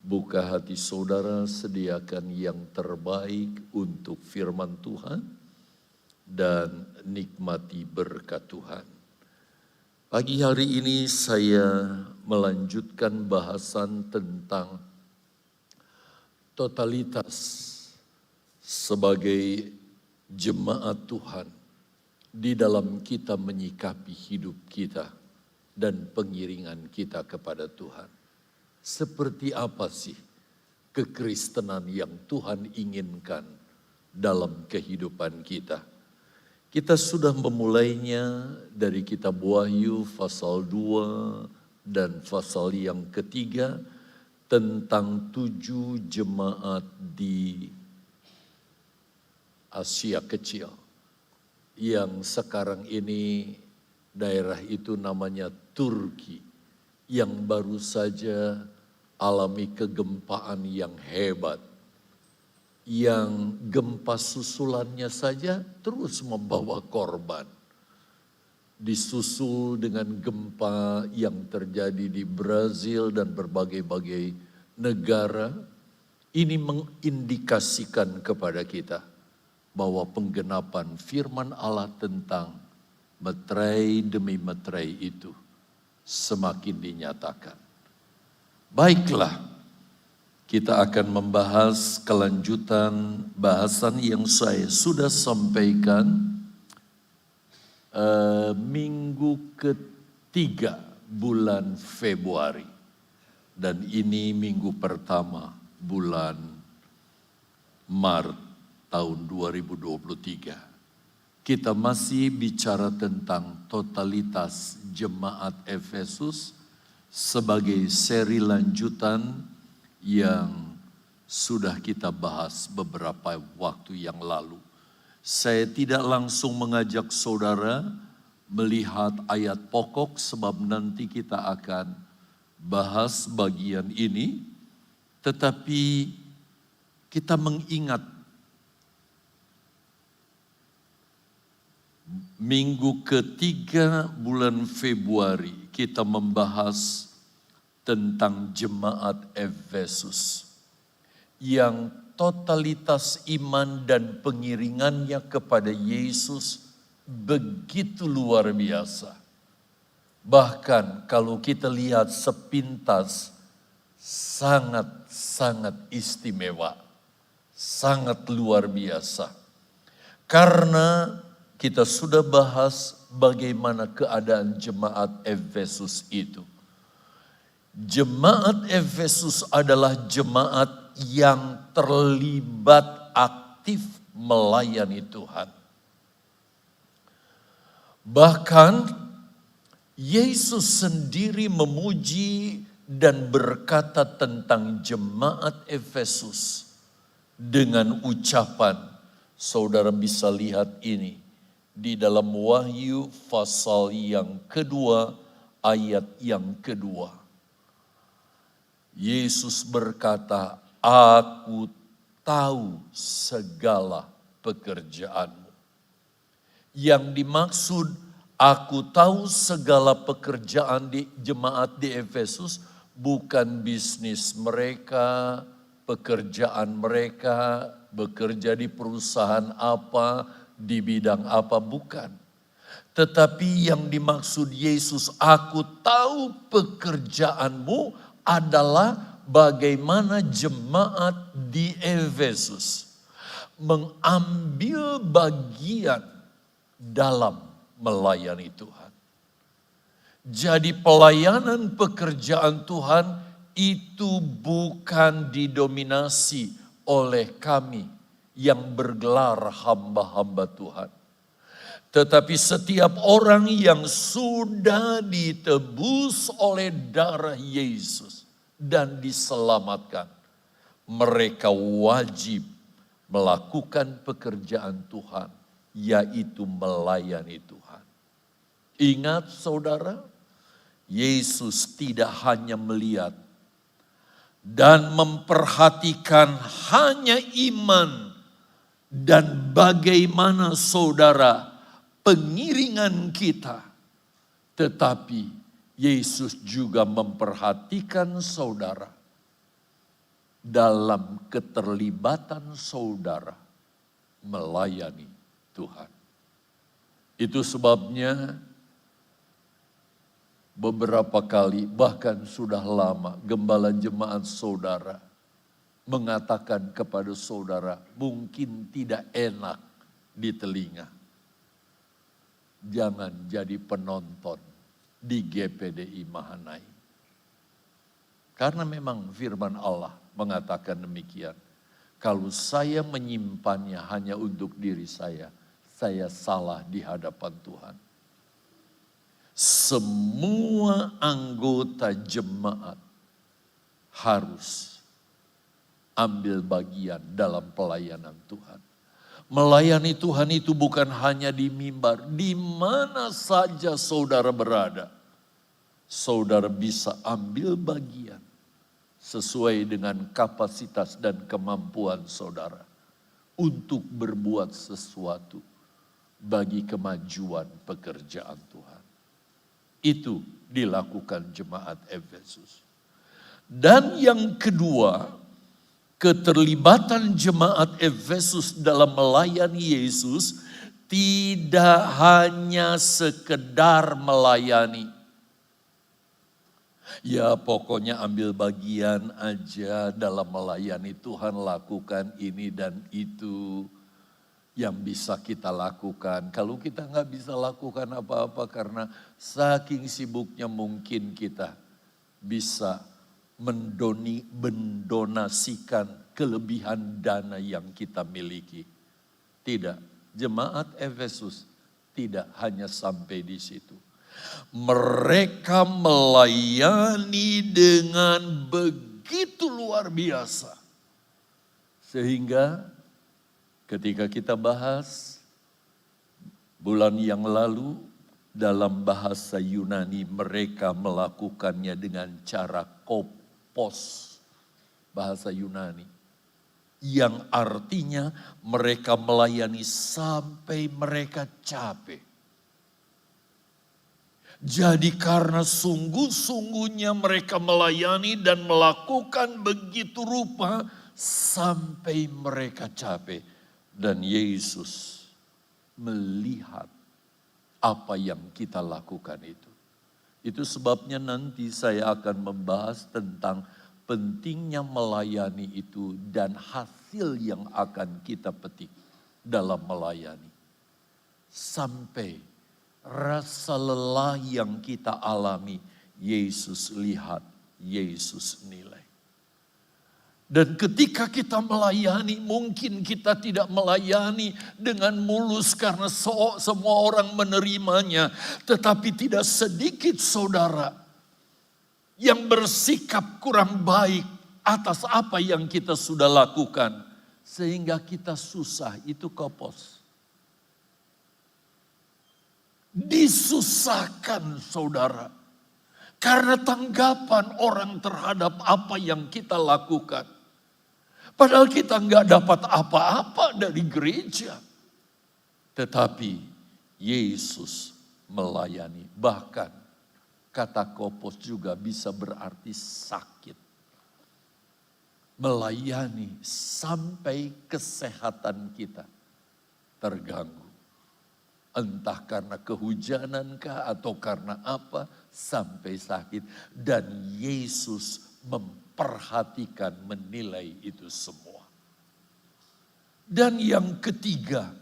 Buka hati saudara, sediakan yang terbaik untuk firman Tuhan dan nikmati berkat Tuhan. Pagi hari ini saya melanjutkan bahasan tentang totalitas sebagai jemaat Tuhan di dalam kita menyikapi hidup kita dan pengiringan kita kepada Tuhan. Seperti apa sih kekristenan yang Tuhan inginkan dalam kehidupan kita? Kita sudah memulainya dari kitab Wahyu pasal 2 dan pasal yang ketiga tentang 7 jemaat di Asia Kecil. Yang sekarang ini daerah itu namanya Turki, yang baru saja alami kegempaan yang hebat, yang gempa susulannya saja terus membawa korban. Disusul dengan gempa yang terjadi di Brazil dan berbagai-bagai negara. Ini mengindikasikan kepada kita bahwa penggenapan firman Allah tentang meterai demi meterai itu semakin dinyatakan. Baiklah, kita akan membahas kelanjutan bahasan yang saya sudah sampaikan minggu ketiga bulan Februari. Dan ini minggu pertama bulan Maret tahun 2023. Kita masih bicara tentang totalitas jemaat Efesus sebagai seri lanjutan yang sudah kita bahas beberapa waktu yang lalu. Saya tidak langsung mengajak saudara melihat ayat pokok sebab nanti kita akan bahas bagian ini, tetapi kita mengingat minggu ketiga bulan Februari kita membahas tentang jemaat Efesus yang totalitas iman dan pengiringannya kepada Yesus begitu luar biasa. Bahkan kalau kita lihat sepintas sangat istimewa, sangat luar biasa. Karena kita sudah bahas bagaimana keadaan jemaat Efesus itu. Jemaat Efesus adalah jemaat yang terlibat aktif melayani Tuhan. Bahkan Yesus sendiri memuji dan berkata tentang jemaat Efesus dengan ucapan, saudara bisa lihat ini di dalam Wahyu pasal yang kedua, ayat yang kedua. Yesus berkata, "Aku tahu segala pekerjaanmu." Yang dimaksud, aku tahu segala pekerjaan di jemaat di Efesus, bukan bisnis mereka, pekerjaan mereka, bekerja di perusahaan apa, di bidang apa, bukan. Tetapi yang dimaksud Yesus, aku tahu pekerjaanmu adalah bagaimana jemaat di Efesus mengambil bagian dalam melayani Tuhan. Jadi pelayanan pekerjaan Tuhan itu bukan didominasi oleh kami yang bergelar hamba-hamba Tuhan. Tetapi setiap orang yang sudah ditebus oleh darah Yesus dan diselamatkan, mereka wajib melakukan pekerjaan Tuhan, yaitu melayani Tuhan. Ingat saudara, Yesus tidak hanya melihat dan memperhatikan hanya iman dan bagaimana saudara pengiringan kita, tetapi Yesus juga memperhatikan saudara dalam keterlibatan saudara melayani Tuhan. Itu sebabnya beberapa kali, bahkan sudah lama, gembala jemaat saudara mengatakan kepada saudara, mungkin tidak enak di telinga. Jangan jadi penonton di GPDI Mahanaim. Karena memang firman Allah mengatakan demikian. Kalau saya menyimpannya hanya untuk diri saya salah di hadapan Tuhan. Semua anggota jemaat harus ambil bagian dalam pelayanan Tuhan. Melayani Tuhan itu bukan hanya di mimbar, di mana saja saudara berada. Saudara bisa ambil bagian sesuai dengan kapasitas dan kemampuan saudara untuk berbuat sesuatu bagi kemajuan pekerjaan Tuhan. Itu dilakukan jemaat Efesus. Dan yang kedua, keterlibatan jemaat Efesus dalam melayani Yesus tidak hanya sekedar melayani. Ya pokoknya ambil bagian aja dalam melayani Tuhan, lakukan ini dan itu yang bisa kita lakukan. Kalau kita nggak bisa lakukan apa-apa karena saking sibuknya, mungkin kita bisa mendonasikan kelebihan dana yang kita miliki. Tidak, jemaat Efesus tidak hanya sampai di situ. Mereka melayani dengan begitu luar biasa. Sehingga ketika kita bahas bulan yang lalu dalam bahasa Yunani, mereka melakukannya dengan cara kopos, bahasa Yunani. Yang artinya mereka melayani sampai mereka capek. Jadi karena sungguh-sungguhnya mereka melayani dan melakukan begitu rupa sampai mereka capek. Dan Yesus melihat apa yang kita lakukan itu. Itu sebabnya nanti saya akan membahas tentang pentingnya melayani itu dan hasil yang akan kita petik dalam melayani. Sampai rasa lelah yang kita alami, Yesus lihat, Yesus nilai. Dan ketika kita melayani, mungkin kita tidak melayani dengan mulus karena semua orang menerimanya. Tetapi tidak sedikit saudara yang bersikap kurang baik atas apa yang kita sudah lakukan. Sehingga kita susah, itu kopos. Disusahkan saudara. Karena tanggapan orang terhadap apa yang kita lakukan. Padahal kita nggak dapat apa-apa dari gereja. Tetapi Yesus melayani. Bahkan kata kopos juga bisa berarti sakit. Melayani sampai kesehatan kita terganggu. Entah karena kehujanankah atau karena apa sampai sakit. Dan Yesus memperhatikan, menilai itu semua. Dan yang ketiga,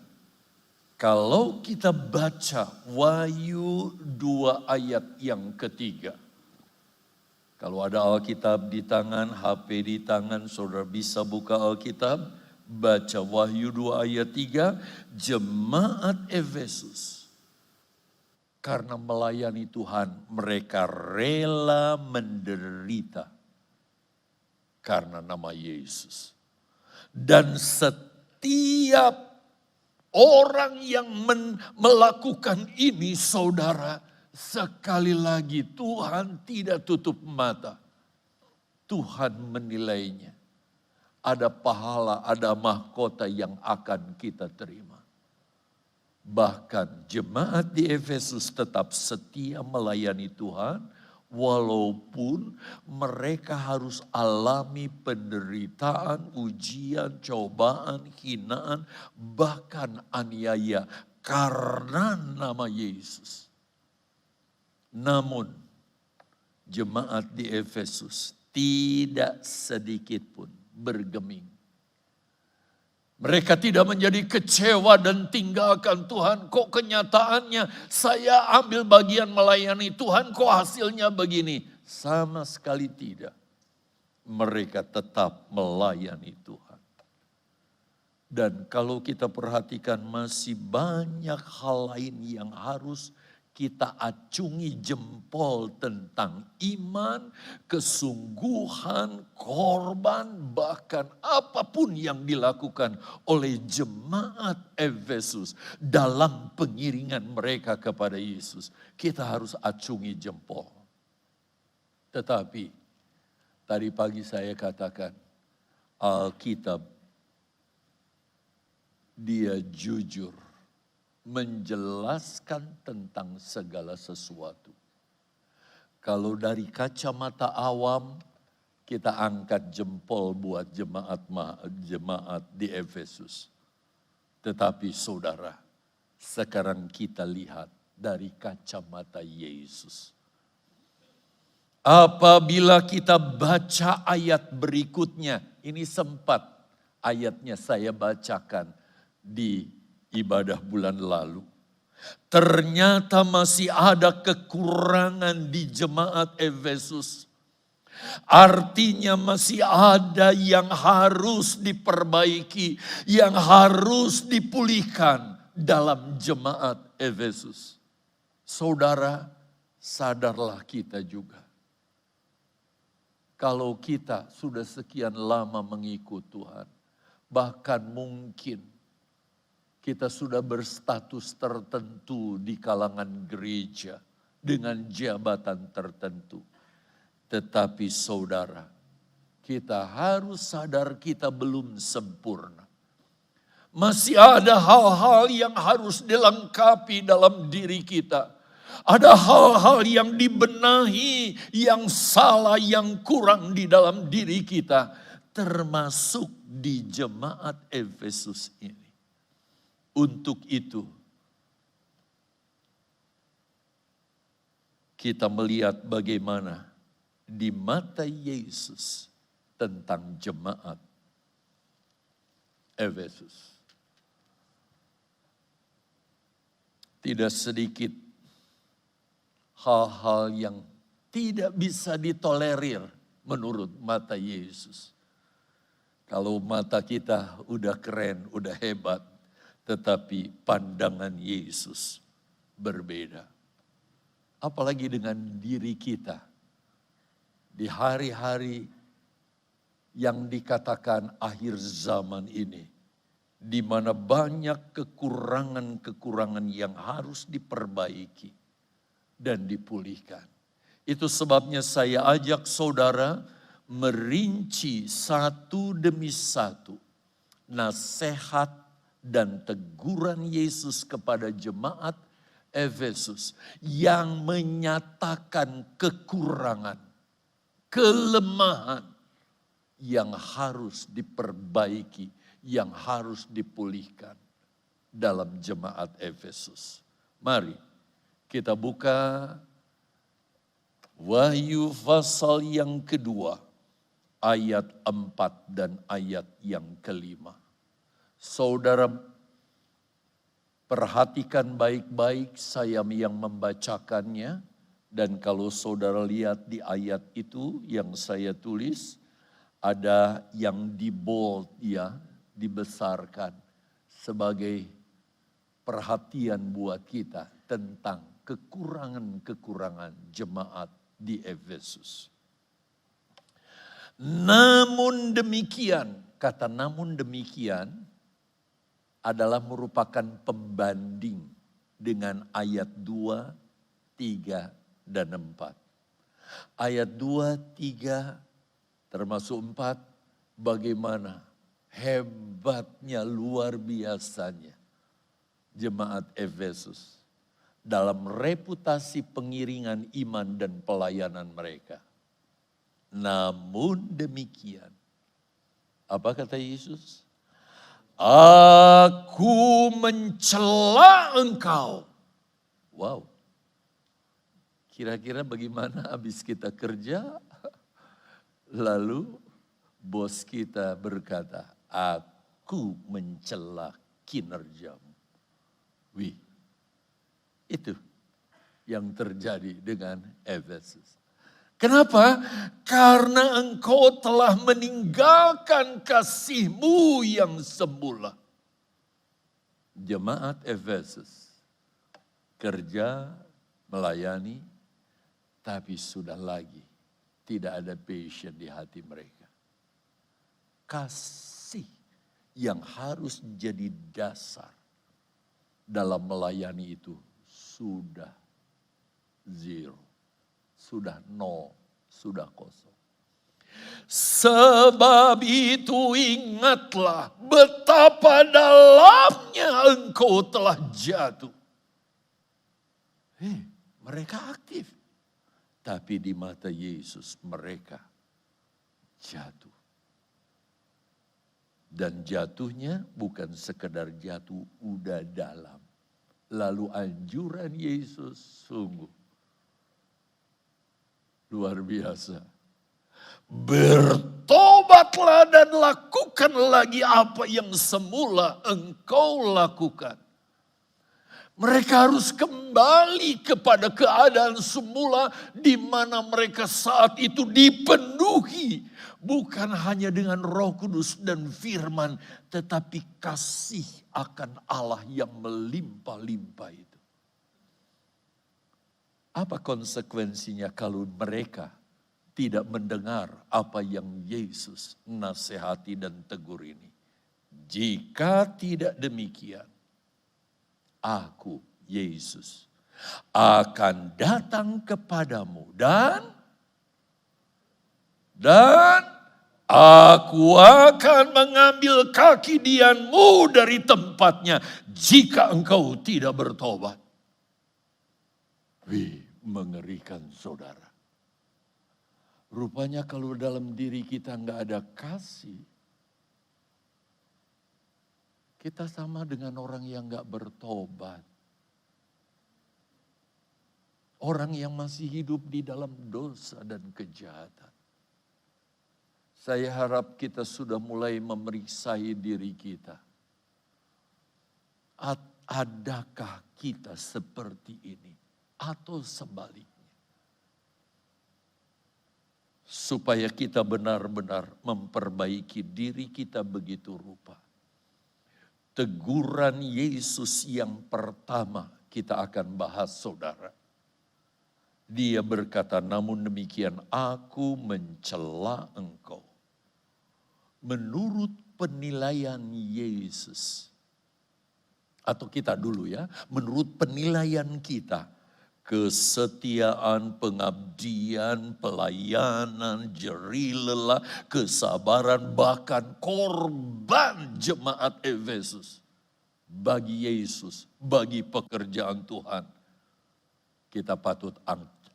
kalau kita baca Wahyu 2 ayat yang ketiga. Kalau ada Alkitab di tangan, HP di tangan, saudara bisa buka Alkitab. Baca Wahyu 2 ayat 3, jemaat Efesus. Karena melayani Tuhan, mereka rela menderita. Karena nama Yesus. Dan setiap orang yang melakukan ini saudara, sekali lagi Tuhan tidak tutup mata. Tuhan menilainya. Ada pahala, ada mahkota yang akan kita terima. Bahkan jemaat di Efesus tetap setia melayani Tuhan Walaupun mereka harus alami penderitaan, ujian, cobaan, hinaan, bahkan aniaya karena nama Yesus. Namun jemaat di Efesus tidak sedikit pun bergeming. Mereka tidak menjadi kecewa dan tinggalkan Tuhan. Kok kenyataannya saya ambil bagian melayani Tuhan, kok hasilnya begini? Sama sekali tidak. Mereka tetap melayani Tuhan. Dan kalau kita perhatikan masih banyak hal lain yang harus kita acungi jempol tentang iman, kesungguhan, korban, bahkan apapun yang dilakukan oleh jemaat Efesus dalam pengiringan mereka kepada Yesus. Kita harus acungi jempol. Tetapi tadi pagi saya katakan Alkitab dia jujur menjelaskan tentang segala sesuatu. Kalau dari kacamata awam, kita angkat jempol buat jemaat di Efesus. Tetapi saudara, sekarang kita lihat dari kacamata Yesus. Apabila kita baca ayat berikutnya, ini sempat ayatnya saya bacakan di ibadah bulan lalu. Ternyata masih ada kekurangan di jemaat Efesus. Artinya masih ada yang harus diperbaiki, yang harus dipulihkan dalam jemaat Efesus. Saudara, sadarlah kita juga. Kalau kita sudah sekian lama mengikut Tuhan, bahkan mungkin kita sudah berstatus tertentu di kalangan gereja dengan jabatan tertentu. Tetapi saudara, kita harus sadar kita belum sempurna. Masih ada hal-hal yang harus dilengkapi dalam diri kita. Ada hal-hal yang dibenahi, yang salah, yang kurang di dalam diri kita. Termasuk di jemaat Efesus ini. Untuk itu, kita melihat bagaimana di mata Yesus tentang jemaat Efesus. Tidak sedikit hal-hal yang tidak bisa ditolerir menurut mata Yesus. Kalau mata kita udah keren, udah hebat, tetapi pandangan Yesus berbeda. Apalagi dengan diri kita. Di hari-hari yang dikatakan akhir zaman ini. Di mana banyak kekurangan-kekurangan yang harus diperbaiki dan dipulihkan. Itu sebabnya saya ajak saudara merinci satu demi satu nasihat dan teguran Yesus kepada jemaat Efesus yang menyatakan kekurangan, kelemahan yang harus diperbaiki, yang harus dipulihkan dalam jemaat Efesus. Mari kita buka Wahyu pasal yang kedua, ayat 4 dan ayat yang kelima. Saudara perhatikan baik-baik saya yang membacakannya. Dan kalau saudara lihat di ayat itu yang saya tulis, ada yang di bold ya, dibesarkan sebagai perhatian buat kita tentang kekurangan-kekurangan jemaat di Efesus. Namun demikian, kata namun demikian adalah merupakan pembanding dengan ayat 2, 3, dan 4. Ayat 2, 3, termasuk 4, bagaimana hebatnya, luar biasanya jemaat Efesus. dalam reputasi pengiringan iman dan pelayanan mereka. Namun demikian, apa kata Yesus? Aku mencela engkau. Wow. Kira-kira bagaimana habis kita kerja, lalu bos kita berkata, aku mencela kinerjamu. Wih, itu yang terjadi dengan Efesus. Kenapa? Karena engkau telah meninggalkan kasihmu yang semula. Jemaat Efesus kerja, melayani, tapi sudah lagi tidak ada passion di hati mereka. Kasih yang harus jadi dasar dalam melayani itu sudah zero, sudah nol, sudah kosong. Sebab itu ingatlah betapa dalamnya engkau telah jatuh. Mereka aktif. Tapi di mata Yesus mereka jatuh. Dan jatuhnya bukan sekedar jatuh, udah dalam. Lalu anjuran Yesus sungguh luar biasa. Bertobatlah dan lakukan lagi apa yang semula engkau lakukan. Mereka harus kembali kepada keadaan semula di mana mereka saat itu dipenuhi. Bukan hanya dengan Roh Kudus dan firman, tetapi kasih akan Allah yang melimpah-limpah itu. Apa konsekuensinya kalau mereka tidak mendengar apa yang Yesus nasihati dan tegur ini? Jika tidak demikian, aku, Yesus, akan datang kepadamu dan aku akan mengambil kaki dianmu dari tempatnya jika engkau tidak bertobat. Wih, mengerikan saudara. Rupanya kalau dalam diri kita nggak ada kasih, kita sama dengan orang yang nggak bertobat. Orang yang masih hidup di dalam dosa dan kejahatan. Saya harap kita sudah mulai memeriksai diri kita. Adakah kita seperti ini? Atau sebaliknya? Supaya kita benar-benar memperbaiki diri kita begitu rupa. Teguran Yesus yang pertama kita akan bahas, saudara. Dia berkata, namun demikian aku mencela engkau. Menurut penilaian Yesus. Atau kita dulu ya, menurut penilaian kita. Kesetiaan, pengabdian, pelayanan, jerih lelah, kesabaran, bahkan korban jemaat Efesus. Bagi Yesus, bagi pekerjaan Tuhan. Kita patut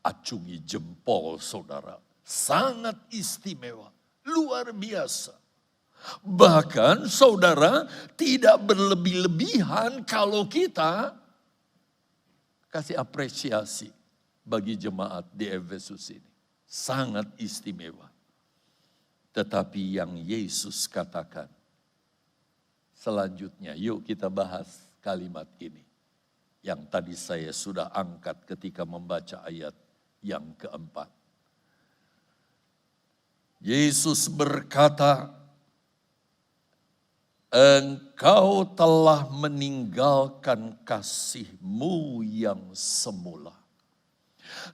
acungi jempol, saudara. Sangat istimewa, luar biasa. Bahkan saudara tidak berlebih-lebihan kalau kita kasih apresiasi bagi jemaat di Efesus ini. Sangat istimewa. Tetapi yang Yesus katakan. Selanjutnya yuk kita bahas kalimat ini. Yang tadi saya sudah angkat ketika membaca ayat yang keempat. Yesus berkata, engkau telah meninggalkan kasihmu yang semula.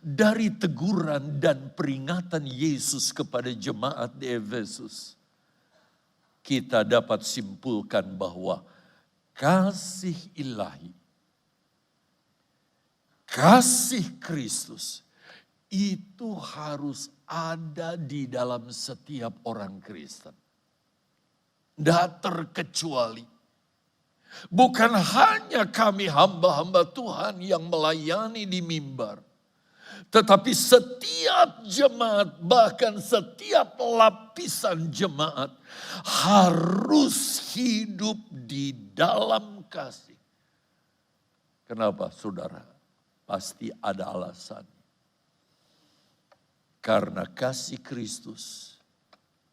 Dari teguran dan peringatan Yesus kepada jemaat di Efesus, kita dapat simpulkan bahwa kasih ilahi, kasih Kristus itu harus ada di dalam setiap orang Kristen. Tidak terkecuali. Bukan hanya kami hamba-hamba Tuhan yang melayani di mimbar. Tetapi setiap jemaat, bahkan setiap lapisan jemaat harus hidup di dalam kasih. Kenapa saudara? Pasti ada alasan. Karena kasih Kristus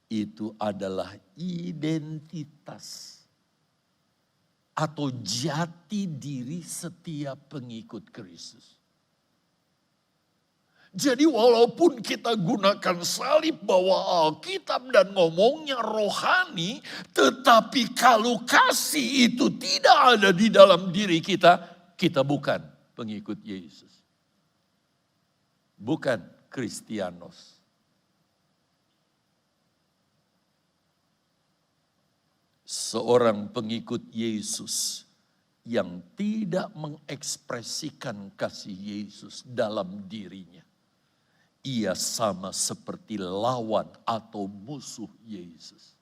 itu adalah identitas atau jati diri setiap pengikut Kristus. Jadi walaupun kita gunakan salib bawa Alkitab dan ngomongnya rohani, tetapi kalau kasih itu tidak ada di dalam diri kita, kita bukan pengikut Yesus. Bukan Kristianos. Seorang pengikut Yesus yang tidak mengekspresikan kasih Yesus dalam dirinya, ia sama seperti lawan atau musuh Yesus.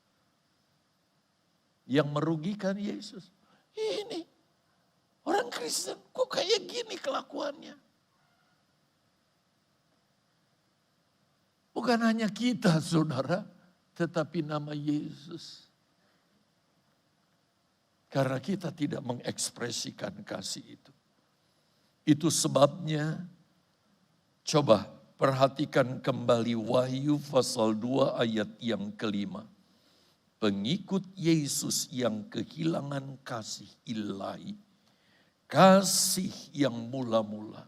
Yang merugikan Yesus, ini orang Kristen kok kayak gini kelakuannya. Bukan hanya kita saudara, tetapi nama Yesus. Karena kita tidak mengekspresikan kasih itu. Itu sebabnya, coba perhatikan kembali Wahyu pasal 2 ayat yang kelima. Pengikut Yesus yang kehilangan kasih ilahi, kasih yang mula-mula,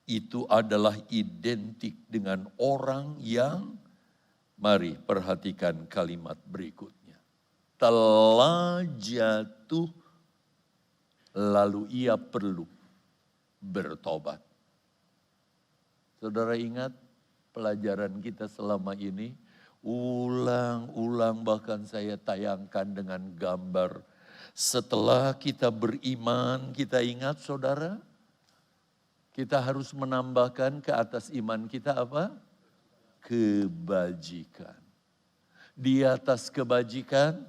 itu adalah identik dengan orang yang, mari perhatikan kalimat berikutnya. Telah jatuh, lalu ia perlu bertobat. Saudara ingat pelajaran kita selama ini, ulang-ulang bahkan saya tayangkan dengan gambar. Setelah kita beriman, kita ingat saudara, kita harus menambahkan ke atas iman kita apa? Kebajikan. Di atas kebajikan,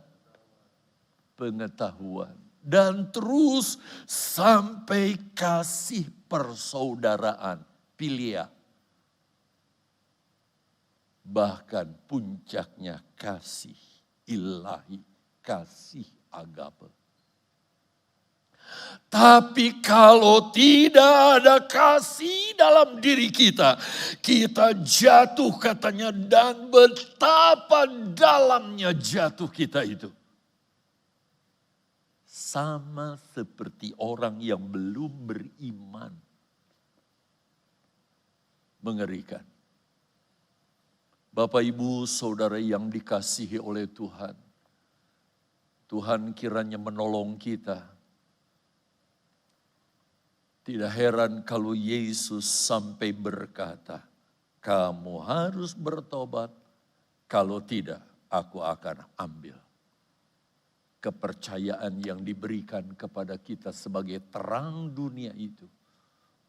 pengetahuan. Dan terus sampai kasih persaudaraan, philia. Bahkan puncaknya kasih ilahi, kasih agape. Tapi kalau tidak ada kasih dalam diri kita, kita jatuh katanya, dan betapa dalamnya jatuh kita itu. Sama seperti orang yang belum beriman. Mengerikan. Bapak, Ibu, Saudara yang dikasihi oleh Tuhan. Tuhan kiranya menolong kita. Tidak heran kalau Yesus sampai berkata, kamu harus bertobat, kalau tidak aku akan ambil. Kepercayaan yang diberikan kepada kita sebagai terang dunia itu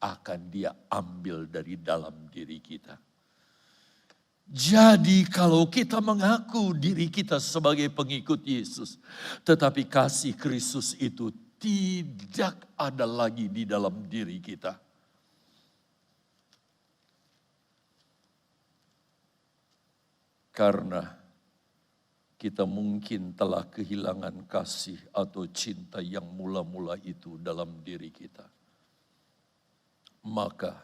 akan Dia ambil dari dalam diri kita. Jadi kalau kita mengaku diri kita sebagai pengikut Yesus, tetapi kasih Kristus itu tidak ada lagi di dalam diri kita, karena kita mungkin telah kehilangan kasih atau cinta yang mula-mula itu dalam diri kita. Maka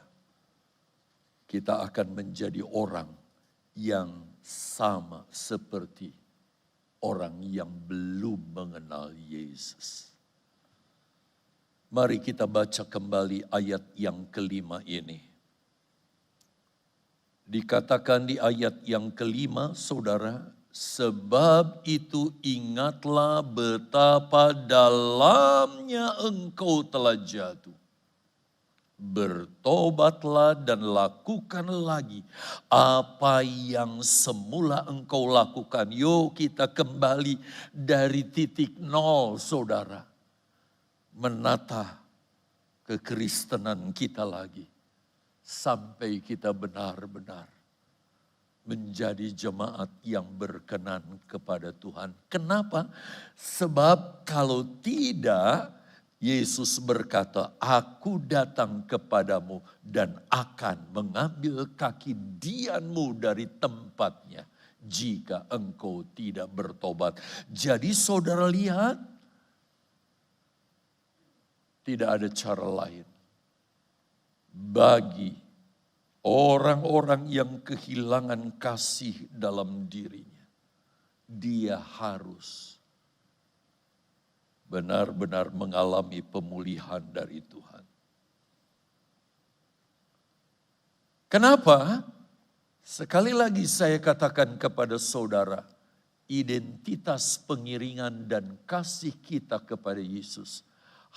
kita akan menjadi orang yang sama seperti orang yang belum mengenal Yesus. Mari kita baca kembali ayat yang kelima ini. Dikatakan di ayat yang kelima, saudara, sebab itu ingatlah betapa dalamnya engkau telah jatuh. Bertobatlah dan lakukan lagi apa yang semula engkau lakukan. Yuk kita kembali dari titik nol saudara. Menata kekristenan kita lagi. Sampai kita benar-benar menjadi jemaat yang berkenan kepada Tuhan. Kenapa? Sebab kalau tidak, Yesus berkata, aku datang kepadamu dan akan mengambil kaki dianmu dari tempatnya jika engkau tidak bertobat. Jadi saudara lihat, tidak ada cara lain bagi orang-orang yang kehilangan kasih dalam dirinya. Dia harus benar-benar mengalami pemulihan dari Tuhan. Kenapa? Sekali lagi saya katakan kepada saudara, identitas pengiringan dan kasih kita kepada Yesus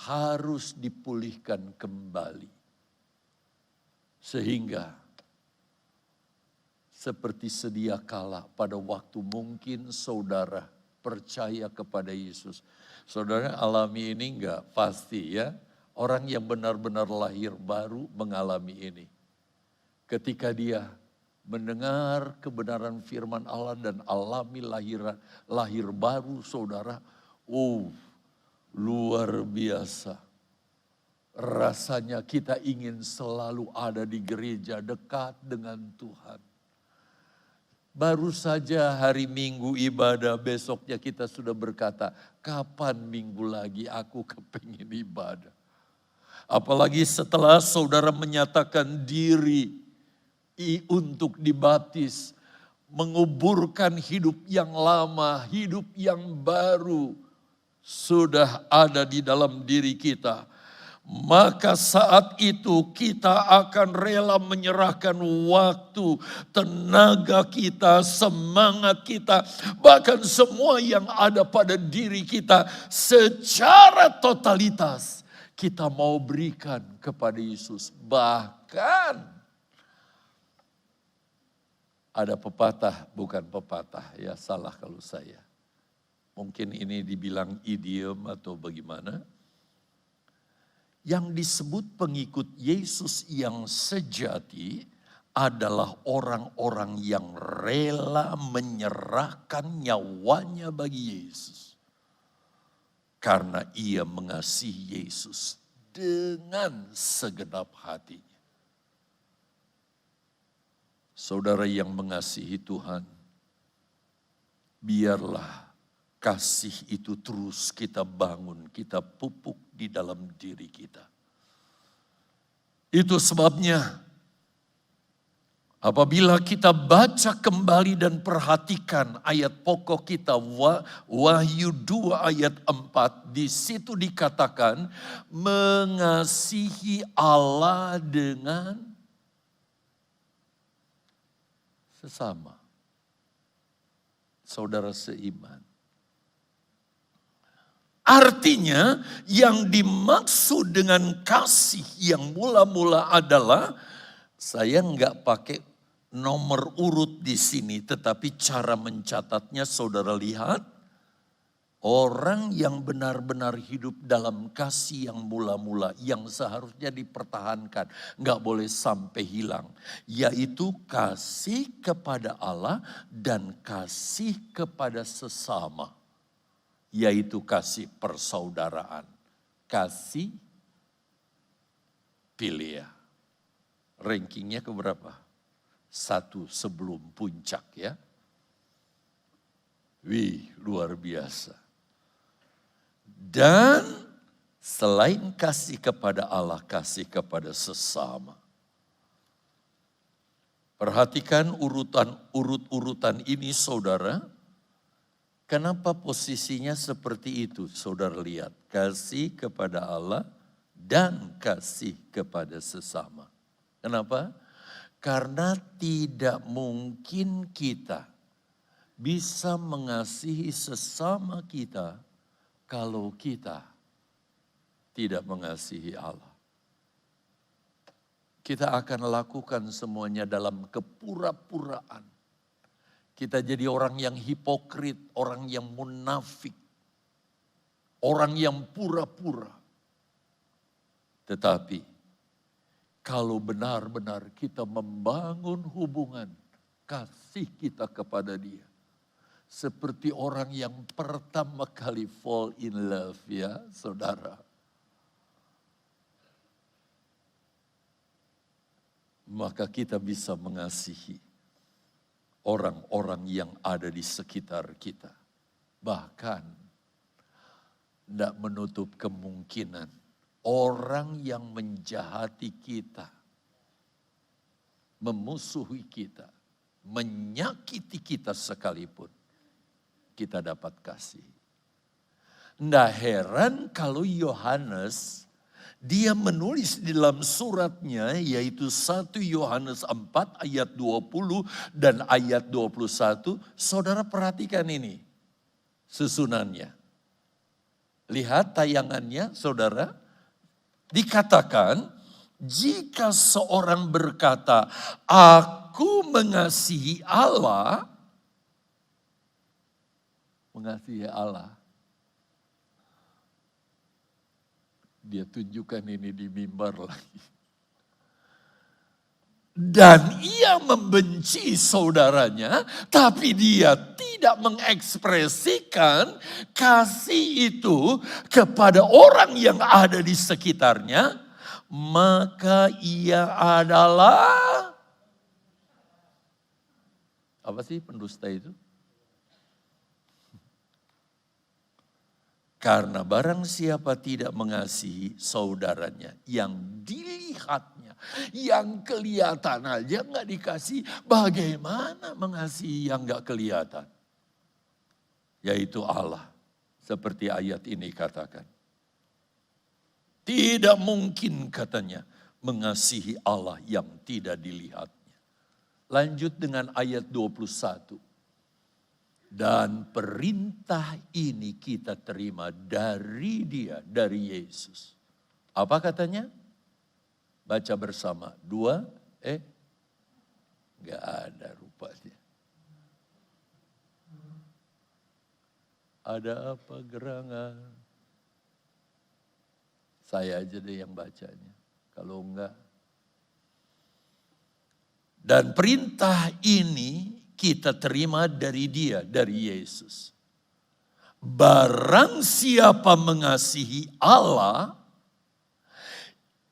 harus dipulihkan kembali. Sehingga seperti sedia kala pada waktu mungkin saudara percaya kepada Yesus. Saudara alami ini enggak? Pasti ya. Orang yang benar-benar lahir baru mengalami ini. Ketika dia mendengar kebenaran firman Allah dan alami lahir baru saudara. Luar biasa. Rasanya kita ingin selalu ada di gereja dekat dengan Tuhan. Baru saja hari Minggu ibadah, besoknya kita sudah berkata, kapan minggu lagi aku kepingin ibadah. Apalagi setelah saudara menyatakan diri untuk dibaptis, menguburkan hidup yang lama, hidup yang baru sudah ada di dalam diri kita. Maka saat itu kita akan rela menyerahkan waktu, tenaga kita, semangat kita, bahkan semua yang ada pada diri kita secara totalitas kita mau berikan kepada Yesus. Bahkan ada pepatah, bukan pepatah ya, salah kalau saya. Mungkin ini dibilang idiom atau bagaimana. Yang disebut pengikut Yesus yang sejati adalah orang-orang yang rela menyerahkan nyawanya bagi Yesus. Karena ia mengasihi Yesus dengan segenap hatinya. Saudara yang mengasihi Tuhan, biarlah kasih itu terus kita bangun, kita pupuk di dalam diri kita. Itu sebabnya apabila kita baca kembali dan perhatikan ayat pokok kita Wahyu 2 ayat 4, di situ dikatakan mengasihi Allah dengan sesama. Saudara seiman. Artinya yang dimaksud dengan kasih yang mula-mula adalah saya enggak pakai nomor urut di sini, tetapi cara mencatatnya saudara lihat. Orang yang benar-benar hidup dalam kasih yang mula-mula, yang seharusnya dipertahankan, enggak boleh sampai hilang. Yaitu kasih kepada Allah dan kasih kepada sesama. Yaitu kasih persaudaraan, kasih filia. Rankingnya keberapa? 1 sebelum puncak ya. Wih, luar biasa. Dan selain kasih kepada Allah, kasih kepada sesama. Perhatikan urut-urutan ini saudara. Kenapa posisinya seperti itu? Saudara lihat, kasih kepada Allah dan kasih kepada sesama. Kenapa? Karena tidak mungkin kita bisa mengasihi sesama kita kalau kita tidak mengasihi Allah. Kita akan lakukan semuanya dalam kepura-puraan. Kita jadi orang yang hipokrit, orang yang munafik, orang yang pura-pura. Tetapi kalau benar-benar kita membangun hubungan kasih kita kepada Dia. Seperti orang yang pertama kali fall in love ya saudara. Maka kita bisa mengasihi orang-orang yang ada di sekitar kita. Bahkan tidak menutup kemungkinan orang yang menjahati kita, memusuhi kita, menyakiti kita sekalipun, kita dapat kasih. Nggak heran kalau Yohanes, dia menulis di dalam suratnya yaitu 1 Yohanes 4 ayat 20 dan ayat 21. Saudara perhatikan ini susunannya. Lihat tayangannya saudara. Dikatakan jika seorang berkata aku mengasihi Allah. Mengasihi Allah. Dia tunjukkan ini di mimbar lagi. Dan ia membenci saudaranya, tapi dia tidak mengekspresikan kasih itu kepada orang yang ada di sekitarnya, maka ia adalah, apa sih pendusta itu? Karena barang siapa tidak mengasihi saudaranya yang dilihatnya, yang kelihatan aja nggak dikasih, bagaimana mengasihi yang nggak kelihatan? Yaitu Allah, seperti ayat ini katakan. Tidak mungkin katanya mengasihi Allah yang tidak dilihatnya. Lanjut dengan ayat 21. Dan perintah ini kita terima dari Dia, dari Yesus. Apa katanya? Baca bersama. 2, Gak ada rupanya. Ada apa gerangan? Saya aja deh yang bacanya. Kalau enggak. Dan perintah ini kita terima dari Dia, dari Yesus. Barang siapa mengasihi Allah,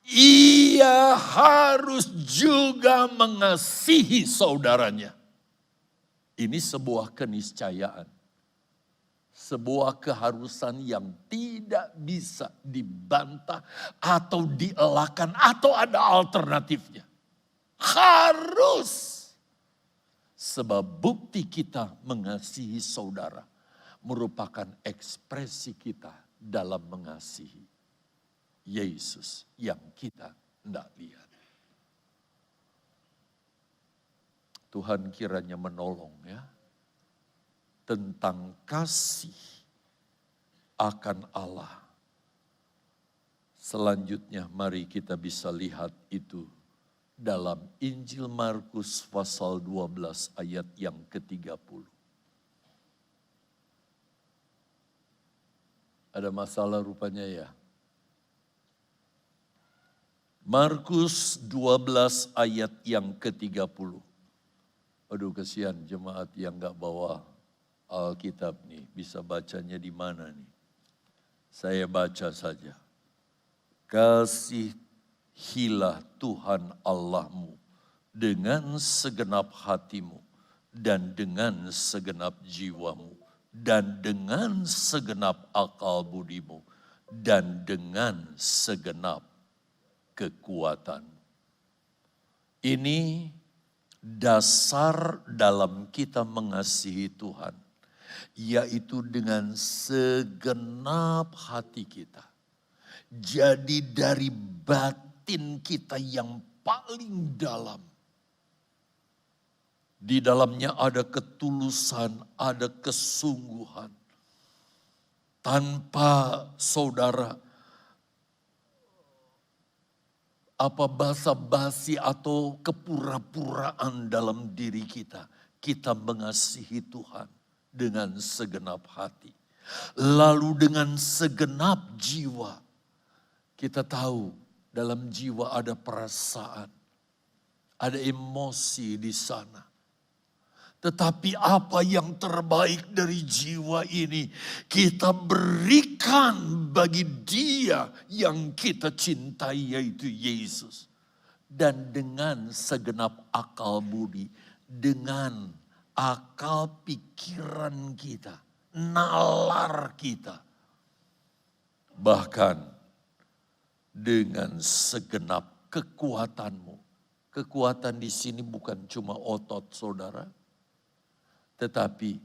ia harus juga mengasihi saudaranya. Ini sebuah keniscayaan. Sebuah keharusan yang tidak bisa dibantah atau dielakkan atau ada alternatifnya. Harus. Sebab bukti kita mengasihi saudara merupakan ekspresi kita dalam mengasihi Yesus yang kita tidak lihat. Tuhan kiranya menolong ya. Tentang kasih akan Allah. Selanjutnya mari kita bisa lihat itu dalam Injil Markus pasal 12 ayat yang ke-30. Ada masalah rupanya ya. Markus 12 ayat yang ke-30. Aduh kasihan jemaat yang gak bawa Alkitab nih. Bisa bacanya di mana nih? Saya baca saja. Kasihilah Tuhan Allahmu dengan segenap hatimu dan dengan segenap jiwamu dan dengan segenap akal budimu dan dengan segenap kekuatanmu. Ini dasar dalam kita mengasihi Tuhan, yaitu dengan segenap hati kita. Jadi dari batin kita yang paling dalam. Di dalamnya ada ketulusan, ada kesungguhan. Tanpa saudara, apa basa-basi atau kepura-puraan dalam diri kita. Kita mengasihi Tuhan dengan segenap hati. Lalu dengan segenap jiwa. Kita tahu dalam jiwa ada perasaan, ada emosi di sana. Tetapi apa yang terbaik dari jiwa ini kita berikan bagi Dia yang kita cintai, yaitu Yesus. Dan dengan segenap akal budi, dengan akal pikiran kita, nalar kita, bahkan dengan segenap kekuatanmu. Kekuatan di sini bukan cuma otot saudara, tetapi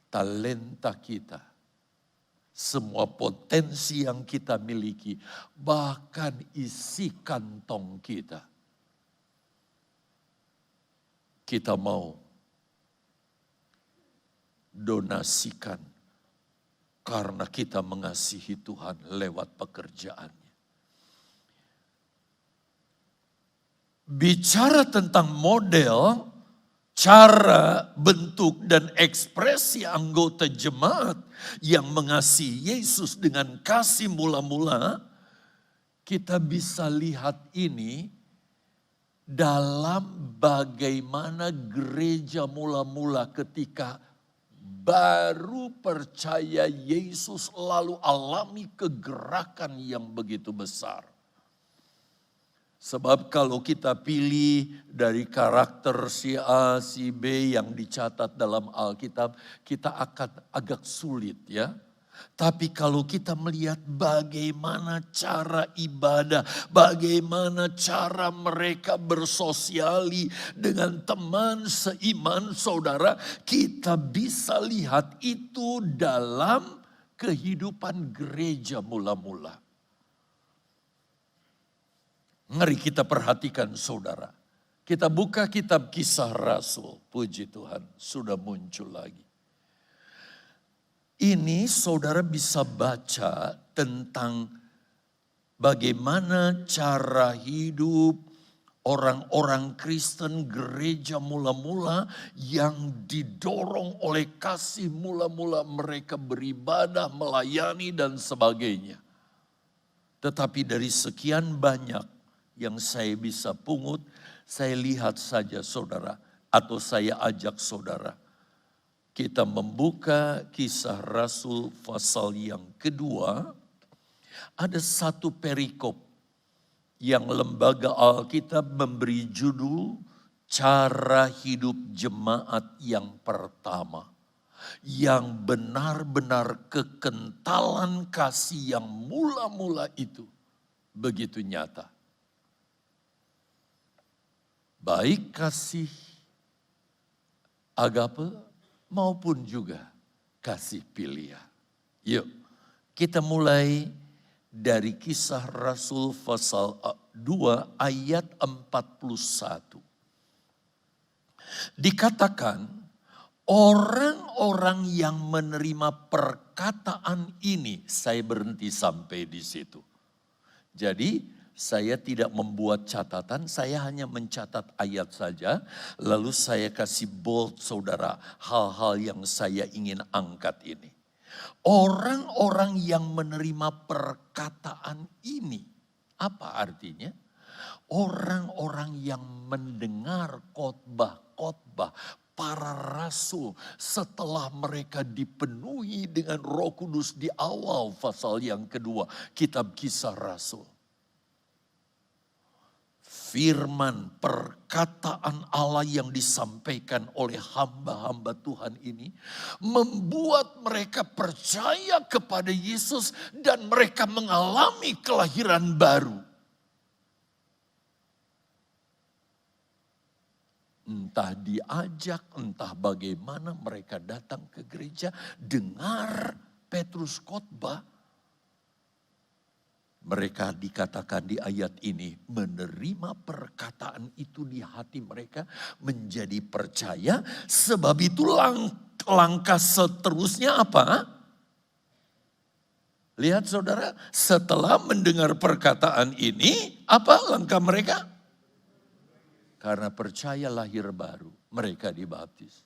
talenta kita, semua potensi yang kita miliki, bahkan isi kantong kita. Kita mau donasikan karena kita mengasihi Tuhan lewat pekerjaannya. Bicara tentang model, cara, bentuk, dan ekspresi anggota jemaat yang mengasihi Yesus dengan kasih mula-mula, kita bisa lihat ini dalam bagaimana gereja mula-mula ketika baru percaya Yesus lalu alami kegerakan yang begitu besar. Sebab kalau kita pilih dari karakter si A, si B yang dicatat dalam Alkitab, kita akan agak sulit ya. Tapi kalau kita melihat bagaimana cara ibadah, bagaimana cara mereka bersosiali dengan teman seiman saudara, kita bisa lihat itu dalam kehidupan gereja mula-mula. Mari kita perhatikan saudara. Kita buka kitab Kisah Rasul. Puji Tuhan, sudah muncul lagi. Ini saudara bisa baca tentang bagaimana cara hidup orang-orang Kristen gereja mula-mula yang didorong oleh kasih mula-mula mereka beribadah, melayani dan sebagainya. Tetapi dari sekian banyak yang saya bisa pungut, saya lihat saja saudara, atau saya ajak saudara. Kita membuka Kisah Rasul pasal yang kedua, ada satu perikop yang lembaga Alkitab memberi judul Cara Hidup Jemaat yang Pertama. Yang benar-benar kekentalan kasih yang mula-mula itu begitu nyata. Baik kasih agape maupun juga kasih pilihan. Yuk kita mulai dari Kisah Rasul pasal 2 ayat 41. Dikatakan orang-orang yang menerima perkataan ini, saya berhenti sampai di situ. Jadi saya tidak membuat catatan, saya hanya mencatat ayat saja. Lalu saya kasih bold saudara hal-hal yang saya ingin angkat ini. Orang-orang yang menerima perkataan ini, apa artinya? Orang-orang yang mendengar khotbah-khotbah para rasul setelah mereka dipenuhi dengan Roh Kudus di awal pasal yang kedua kitab Kisah Rasul. Firman perkataan Allah yang disampaikan oleh hamba-hamba Tuhan ini membuat mereka percaya kepada Yesus dan mereka mengalami kelahiran baru. Entah diajak, entah bagaimana mereka datang ke gereja, dengar Petrus khotbah. Mereka dikatakan di ayat ini menerima perkataan itu di hati mereka menjadi percaya. Sebab itu langkah seterusnya apa? Lihat saudara, setelah mendengar perkataan ini apa langkah mereka? Karena percaya lahir baru mereka dibaptis.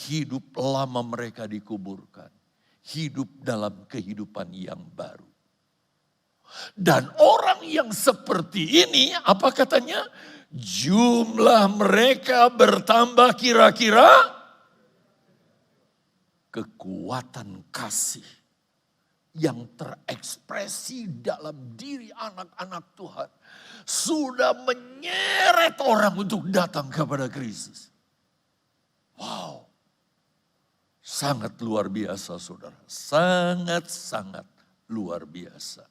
Hidup lama mereka dikuburkan. Hidup dalam kehidupan yang baru. Dan orang yang seperti ini, apa katanya? Jumlah mereka bertambah kira-kira kekuatan kasih yang terekspresi dalam diri anak-anak Tuhan sudah menyeret orang untuk datang kepada Kristus. Wow, sangat luar biasa saudara, sangat-sangat luar biasa.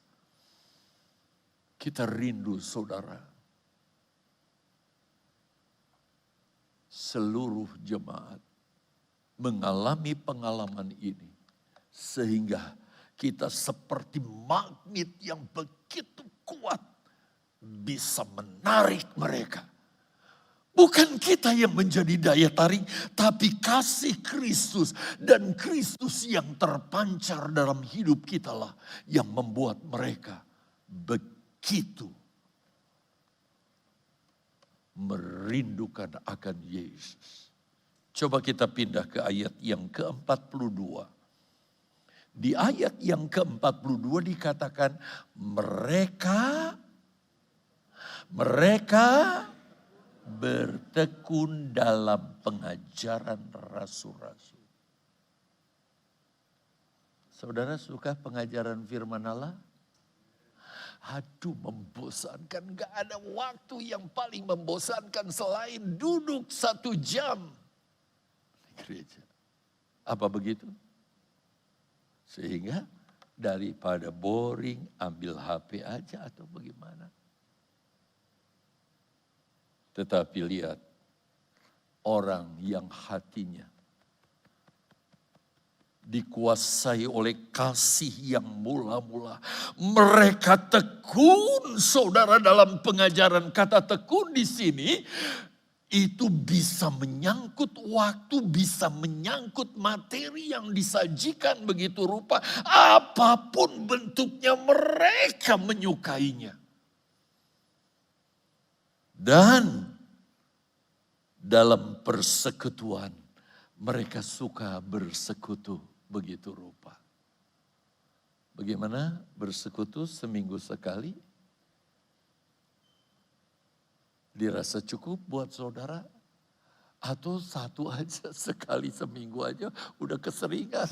Kita rindu saudara, seluruh jemaat mengalami pengalaman ini sehingga kita seperti magnet yang begitu kuat bisa menarik mereka. Bukan kita yang menjadi daya tarik, tapi kasih Kristus dan Kristus yang terpancar dalam hidup kita lah yang membuat mereka begitu merindukan akan Yesus. Coba kita pindah ke ayat yang ke-42. Di ayat yang ke-42 dikatakan mereka bertekun dalam pengajaran rasul-rasul. Saudara suka pengajaran firman Allah? Aduh, membosankan. Gak ada waktu yang paling membosankan selain duduk 1 jam di gereja. Apa begitu? Sehingga daripada boring, ambil HP aja atau bagaimana. Tetapi lihat, orang yang hatinya dikuasai oleh kasih yang mula-mula. Mereka tekun saudara dalam pengajaran. Kata tekun di sini itu bisa menyangkut waktu, bisa menyangkut materi yang disajikan begitu rupa. Apapun bentuknya mereka menyukainya. Dan dalam persekutuan mereka suka bersekutu begitu rupa. Bagaimana bersekutu seminggu sekali? Dirasa cukup buat saudara? Atau satu aja sekali seminggu aja udah keseringan?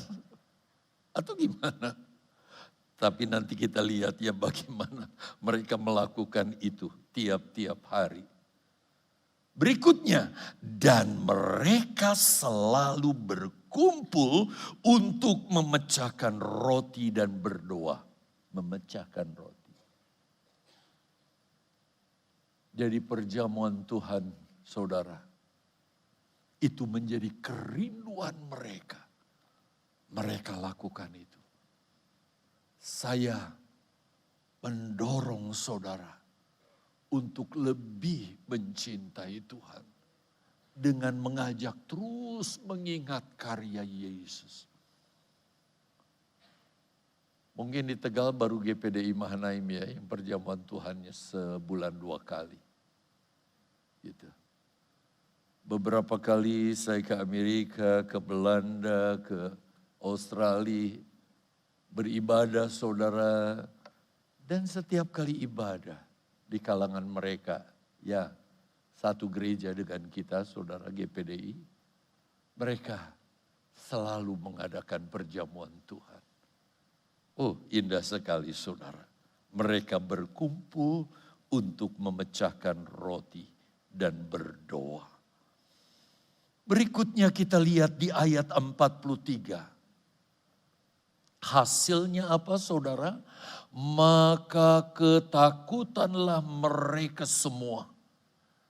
Atau gimana? Tapi nanti kita lihat ya bagaimana mereka melakukan itu tiap-tiap hari. Berikutnya, dan mereka selalu berkumpul untuk memecahkan roti dan berdoa. Memecahkan roti. Jadi perjamuan Tuhan, saudara, itu menjadi kerinduan mereka. Mereka lakukan itu. Saya mendorong saudara untuk lebih mencintai Tuhan. Dengan mengajak terus mengingat karya Yesus. Mungkin di Tegal baru GPDI Mahanaim ya, yang perjamuan Tuhannya sebulan 2 kali. Gitu. Beberapa kali saya ke Amerika, ke Belanda, ke Australia, beribadah saudara. Dan setiap kali ibadah di kalangan mereka, ya satu gereja dengan kita saudara GPDI, mereka selalu mengadakan perjamuan Tuhan. Oh, indah sekali saudara. Mereka berkumpul untuk memecahkan roti dan berdoa. Berikutnya kita lihat di ayat 43. Hasilnya apa saudara? Maka ketakutanlah mereka semua.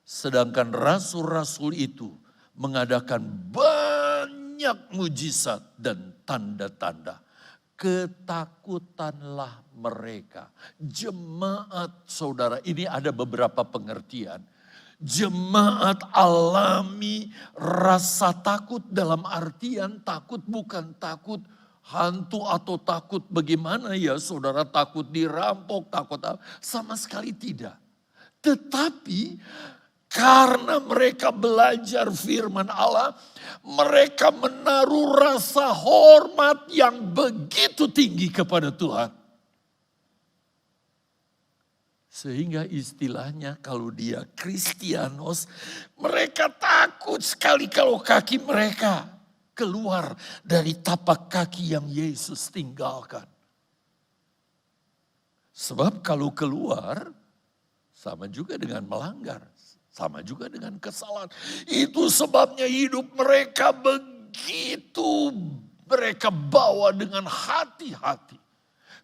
Sedangkan rasul-rasul itu mengadakan banyak mujizat dan tanda-tanda. Ketakutanlah mereka. Jemaat saudara, ini ada beberapa pengertian. Jemaat alami rasa takut dalam artian takut bukan takut hantu atau takut bagaimana ya saudara, takut dirampok, takut apa. Sama sekali tidak. Tetapi karena mereka belajar firman Allah, mereka menaruh rasa hormat yang begitu tinggi kepada Tuhan. Sehingga istilahnya kalau dia Kristianos, mereka takut sekali kalau kaki mereka keluar dari tapak kaki yang Yesus tinggalkan. Sebab kalau keluar, sama juga dengan melanggar. Sama juga dengan kesalahan. Itu sebabnya hidup mereka begitu mereka bawa dengan hati-hati.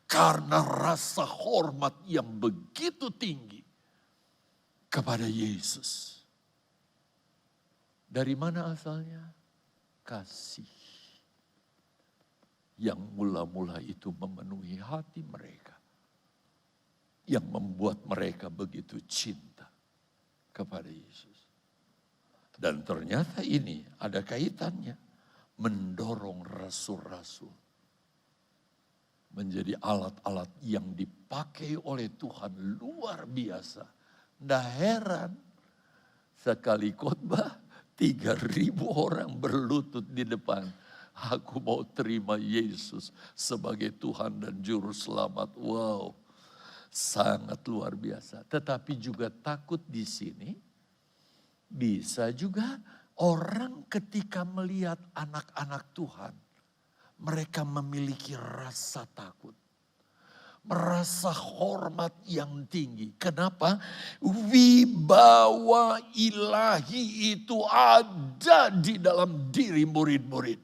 Karena rasa hormat yang begitu tinggi kepada Yesus. Dari mana asalnya? Kasih. Yang mula-mula itu memenuhi hati mereka. Yang membuat mereka begitu cinta kepada Yesus. Dan ternyata ini ada kaitannya. Mendorong rasul-rasul. Menjadi alat-alat yang dipakai oleh Tuhan luar biasa. Nggak heran sekali khotbah 3.000 orang berlutut di depan. Aku mau terima Yesus sebagai Tuhan dan Juru Selamat. Wow, sangat luar biasa. Tetapi juga takut di sini bisa juga orang ketika melihat anak-anak Tuhan. Mereka memiliki rasa takut. Merasa hormat yang tinggi. Kenapa? Wibawa ilahi itu ada di dalam diri murid-murid.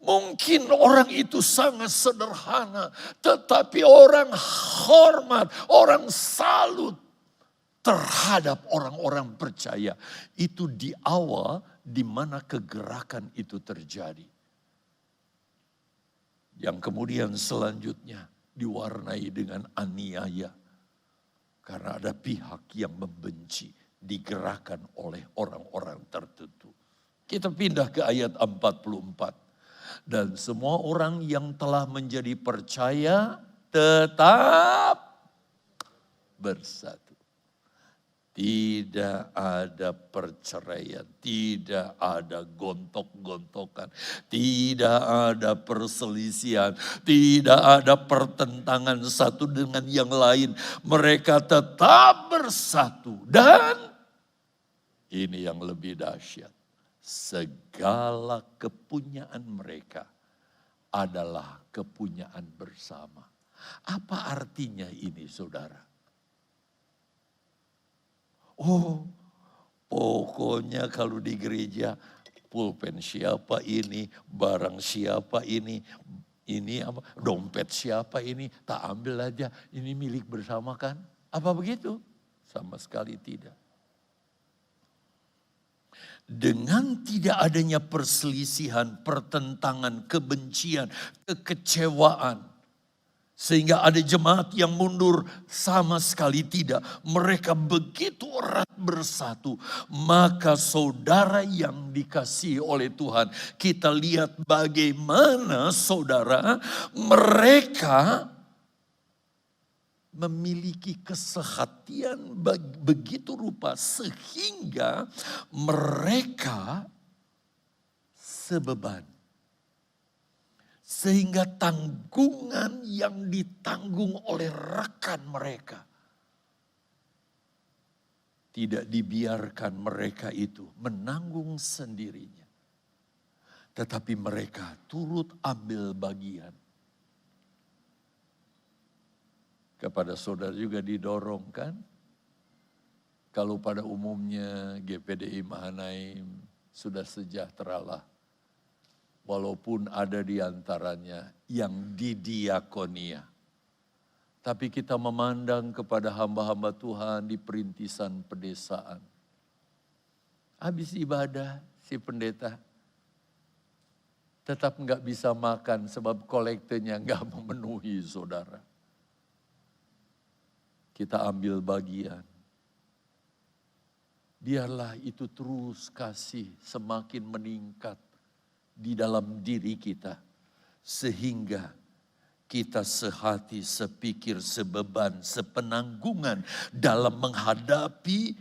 Mungkin orang itu sangat sederhana. Tetapi orang hormat, orang salut terhadap orang-orang percaya. Itu di awal di mana kegerakan itu terjadi. Yang kemudian selanjutnya diwarnai dengan aniaya. Karena ada pihak yang membenci digerakkan oleh orang-orang tertentu. Kita pindah ke ayat 44. Dan semua orang yang telah menjadi percaya tetap bersatu. Tidak ada perceraian, tidak ada gontok-gontokan, tidak ada perselisihan, tidak ada pertentangan satu dengan yang lain. Mereka tetap bersatu dan ini yang lebih dahsyat. Segala kepunyaan mereka adalah kepunyaan bersama. Apa artinya ini, saudara? Oh, pokoknya kalau di gereja pulpen siapa ini, barang siapa ini apa, dompet siapa ini, tak ambil aja, ini milik bersama kan? Apa begitu? Sama sekali tidak. Dengan tidak adanya perselisihan, pertentangan, kebencian, kekecewaan. Sehingga ada jemaat yang mundur, sama sekali tidak. Mereka begitu erat bersatu. Maka saudara yang dikasihi oleh Tuhan, kita lihat bagaimana saudara mereka memiliki kesehatian begitu rupa. Sehingga mereka sebeban. Sehingga tanggungan yang ditanggung oleh rekan mereka. Tidak dibiarkan mereka itu menanggung sendirinya. Tetapi mereka turut ambil bagian. Kepada saudara juga didorongkan. Kalau pada umumnya GPDI Mahanaim sudah sejahteralah. Walaupun ada di antaranya yang didiakonia. Tapi kita memandang kepada hamba-hamba Tuhan di perintisan pedesaan. Habis ibadah si pendeta tetap nggak bisa makan sebab kolektenya nggak memenuhi saudara. Kita ambil bagian. Biarlah itu terus kasih semakin meningkat di dalam diri kita. Sehingga kita sehati, sepikir, sebeban, sepenanggungan dalam menghadapi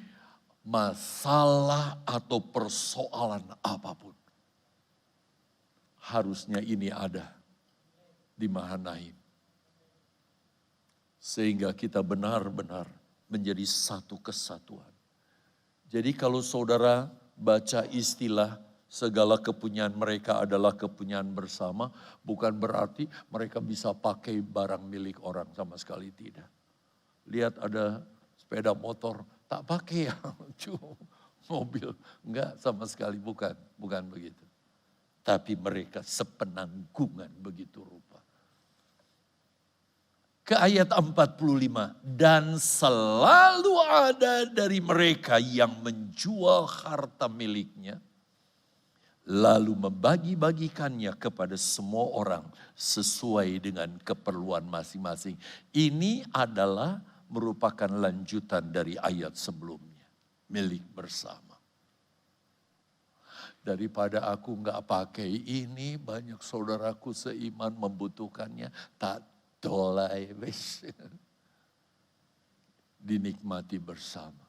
masalah atau persoalan apapun. Harusnya ini ada di Mahanaim. Sehingga kita benar-benar menjadi satu kesatuan. Jadi kalau saudara baca istilah segala kepunyaan mereka adalah kepunyaan bersama, bukan berarti mereka bisa pakai barang milik orang, sama sekali tidak. Lihat ada sepeda motor, tak pakai ya, mobil, enggak sama sekali, bukan begitu. Tapi mereka sepenanggungan begitu rupa. Ke ayat 45, dan selalu ada dari mereka yang menjual harta miliknya, lalu membagi-bagikannya kepada semua orang sesuai dengan keperluan masing-masing. Ini adalah merupakan lanjutan dari ayat sebelumnya, milik bersama. Daripada aku nggak pakai ini, banyak saudaraku seiman membutuhkannya, tak tolai wes. Dinikmati bersama.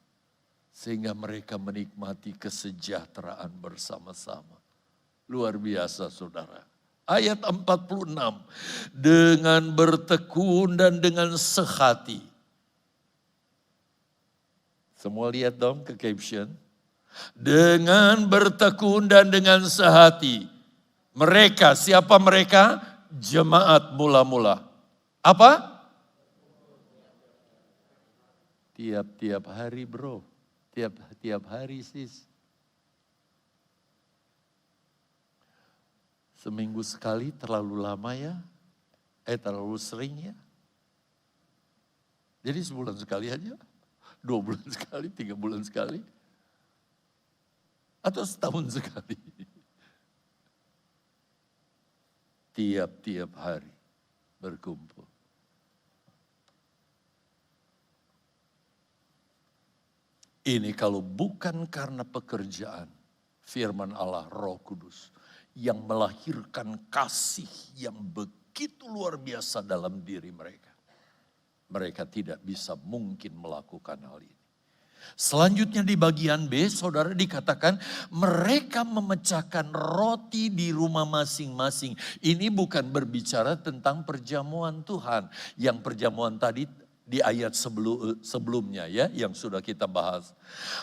Sehingga mereka menikmati kesejahteraan bersama-sama. Luar biasa saudara. Ayat 46. Dengan bertekun dan dengan sehati. Semua lihat dong ke caption. Dengan bertekun dan dengan sehati. Mereka, siapa mereka? Jemaat mula-mula. Apa? Tiap-tiap hari bro. Tiap hari sis. Seminggu sekali terlalu lama ya? Terlalu sering ya? Jadi sebulan sekali aja? 2 bulan sekali, 3 bulan sekali? Atau setahun sekali? Tiap-tiap hari berkumpul. Ini kalau bukan karena pekerjaan firman Allah Roh Kudus yang melahirkan kasih yang begitu luar biasa dalam diri mereka. Mereka tidak bisa mungkin melakukan hal ini. Selanjutnya di bagian B, saudara, dikatakan mereka memecahkan roti di rumah masing-masing. Ini bukan berbicara tentang perjamuan Tuhan. Yang perjamuan tadi di ayat sebelumnya ya, yang sudah kita bahas.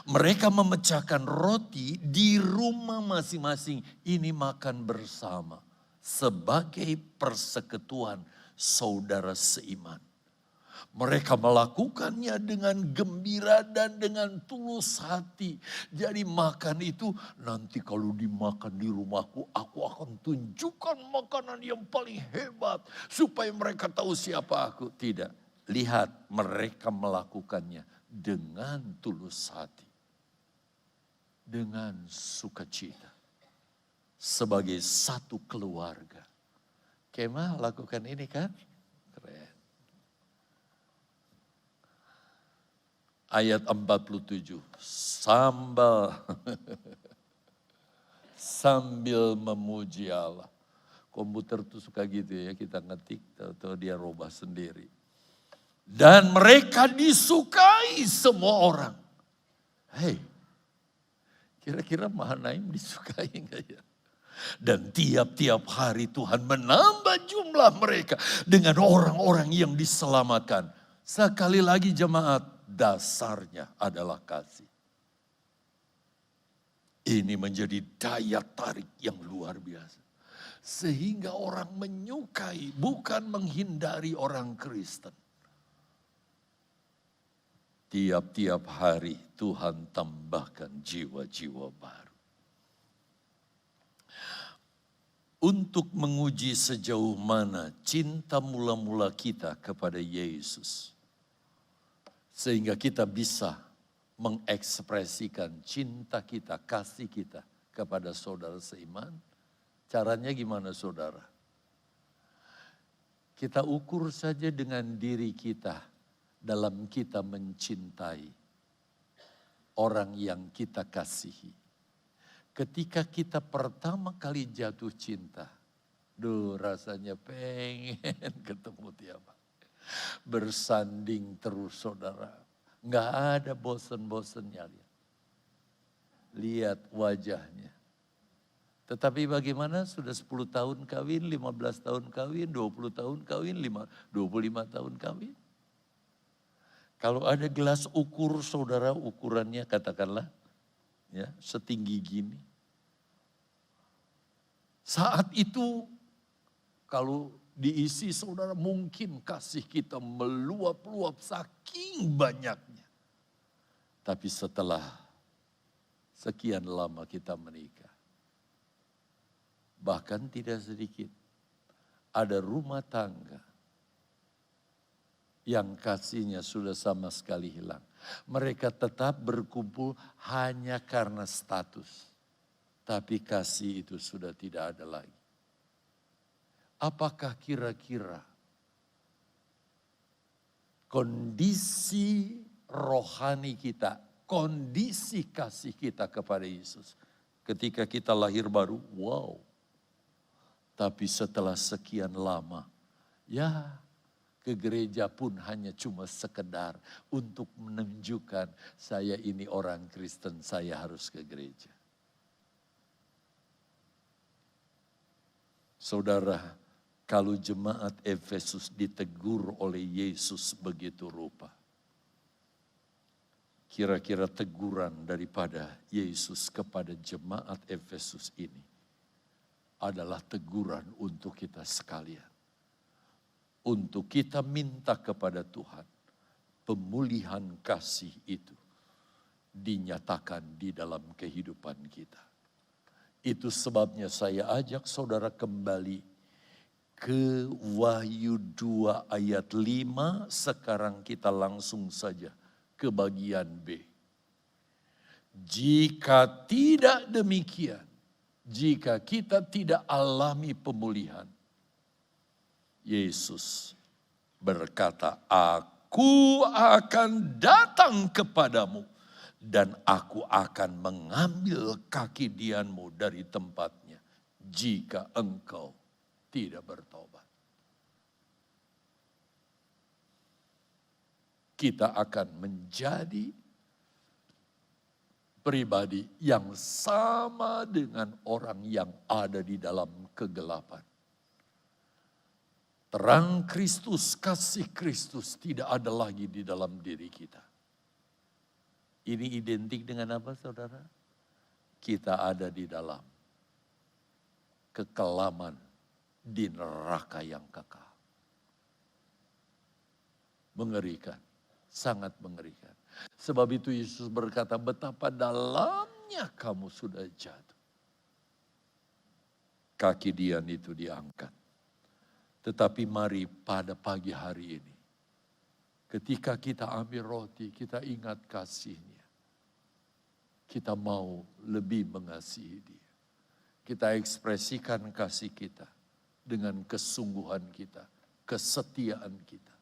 Mereka memecahkan roti di rumah masing-masing. Ini makan bersama sebagai persekutuan saudara seiman. Mereka melakukannya dengan gembira dan dengan tulus hati. Jadi makan itu nanti kalau dimakan di rumahku, aku akan tunjukkan makanan yang paling hebat. Supaya mereka tahu siapa aku. Tidak. Lihat mereka melakukannya dengan tulus hati. Dengan sukacita. Sebagai satu keluarga. Kemah lakukan ini kan? Keren. Ayat 47. Sambil memuji Allah. Komputer tuh suka gitu ya, kita ngetik atau dia robah sendiri. Dan mereka disukai semua orang. Hei, kira-kira Mahanaim disukai enggak ya? Dan tiap-tiap hari Tuhan menambah jumlah mereka dengan orang-orang yang diselamatkan. Sekali lagi jemaat, dasarnya adalah kasih. Ini menjadi daya tarik yang luar biasa. Sehingga orang menyukai, bukan menghindari orang Kristen. Tiap-tiap hari Tuhan tambahkan jiwa-jiwa baru. Untuk menguji sejauh mana cinta mula-mula kita kepada Yesus. Sehingga kita bisa mengekspresikan cinta kita, kasih kita kepada saudara seiman. Caranya gimana saudara? Kita ukur saja dengan diri kita dalam kita mencintai orang yang kita kasihi. Ketika kita pertama kali jatuh cinta, rasanya pengen ketemu tiap hari. Bersanding terus saudara. Nggak ada bosen-bosennya. Lihat wajahnya. Tetapi bagaimana sudah 10 tahun kawin, 15 tahun kawin, 20 tahun kawin, 25 tahun kawin. Kalau ada gelas ukur saudara, ukurannya katakanlah ya, setinggi gini. Saat itu kalau diisi saudara, mungkin kasih kita meluap-luap saking banyaknya. Tapi setelah sekian lama kita menikah, bahkan tidak sedikit, ada rumah tangga yang kasihnya sudah sama sekali hilang. Mereka tetap berkumpul hanya karena status. Tapi kasih itu sudah tidak ada lagi. Apakah kira-kira kondisi rohani kita, kondisi kasih kita kepada Yesus ketika kita lahir baru, wow. Tapi setelah sekian lama, ya ke gereja pun hanya cuma sekedar untuk menunjukkan saya ini orang Kristen, saya harus ke gereja. Saudara, kalau jemaat Efesus ditegur oleh Yesus begitu rupa, kira-kira teguran daripada Yesus kepada jemaat Efesus ini adalah teguran untuk kita sekalian. Untuk kita minta kepada Tuhan, pemulihan kasih itu dinyatakan di dalam kehidupan kita. Itu sebabnya saya ajak saudara kembali ke Wahyu 2 ayat 5. Sekarang kita langsung saja ke bagian B. Jika tidak demikian, jika kita tidak alami pemulihan, Yesus berkata, aku akan datang kepadamu dan aku akan mengambil kaki dianmu dari tempatnya jika engkau tidak bertobat. Kita akan menjadi pribadi yang sama dengan orang yang ada di dalam kegelapan. Terang Kristus, kasih Kristus tidak ada lagi di dalam diri kita. Ini identik dengan apa saudara? Kita ada di dalam kekelaman di neraka yang kekal. Mengerikan, sangat mengerikan. Sebab itu Yesus berkata, betapa dalamnya kamu sudah jatuh. Kaki Dian itu diangkat. Tetapi mari pada pagi hari ini, ketika kita ambil roti, kita ingat kasih-Nya. Kita mau lebih mengasihi Dia. Kita ekspresikan kasih kita dengan kesungguhan kita, kesetiaan kita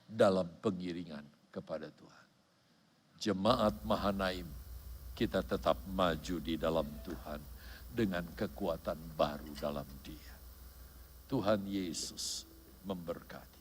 dalam pengiringan kepada Tuhan. Jemaat Mahanaim, kita tetap maju di dalam Tuhan dengan kekuatan baru dalam Dia. Tuhan Yesus memberkati.